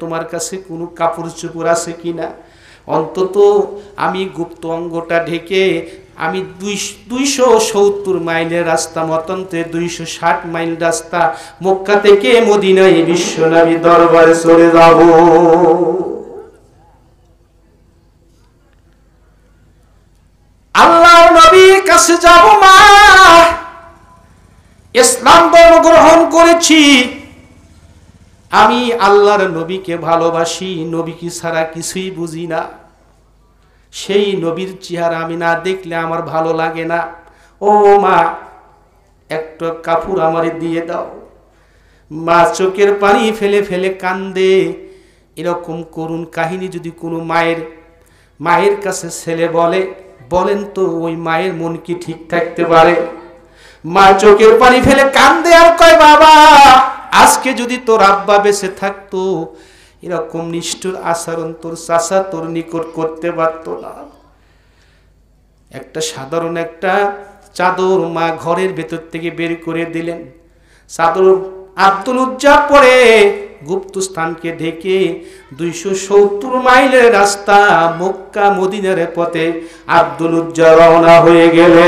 তোমার কাছে কোনো কাপড় চোপড় আছে কিনা, অন্তত আমি গুপ্ত অঙ্গটা ঢেকে আমি 270 মাইলের রাস্তা, মতন্তে 260 মাইল রাস্তা মক্কা থেকে মদিনায় বিশ্বনবী দরবারে চলে যাব। আল্লাহর নবীর কাছে যাব। মা, ইসলাম ধর্ম গ্রহণ করেছি, আমি আল্লাহর নবীকে ভালোবাসি, নবীকে ছাড়া কিছুই বুঝি না, সেই নবীর চেহারা আমি না দেখলে আমার ভালো লাগে না। ও মা, একটা কাপড় আমারে দিয়ে দাও। মা চোখের পানি ফেলে ফেলে কান্দে। এরকম করুণ কাহিনী যদি কোনো মায়ের কাছে ছেলে বলে, বলেন তো ওই মায়ের মন কি ঠিক থাকতে পারে? মা চোখের পানি ফেলে কান্দে আর কয়, বাবা আজকে যদি তোর আব্বা বেঁচে থাকতো এরকম নিষ্ঠুর আচরণ তোর চাচা তোর নিকট করতে পারত না। একটা সাধারণ একটা চাদর মা ঘরের ভেতর থেকে বের করে দিলেন। চাদর আব্দুল উজ্জা পরে গুপ্ত স্থানকে ঢেকে 270 মাইলের রাস্তা মক্কা মদিনার পথে আব্দুল উজ্জা রওনা হয়ে গেলে।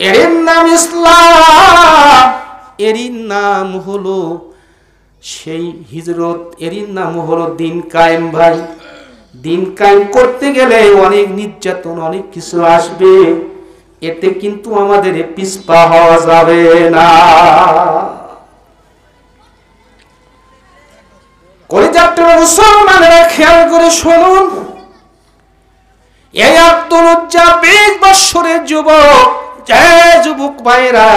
এর নাম ইসলাম, এরই নাম হলো সেই হিজরত, এরই নাম হলো দিন কায়েম। ভাই, দিন কায়েম করতে গেলে অনেক নির্যাতন, অনেক কিছু আসবে, এতে কিন্তু আমাদের পিছপা হওয়া যাবে না। কলিজার মুসলমানেরা খেয়াল করে শুনুন, এই আব্দুল উজ্জা 20 বছরের যুবক, যে যুবক ভাইরা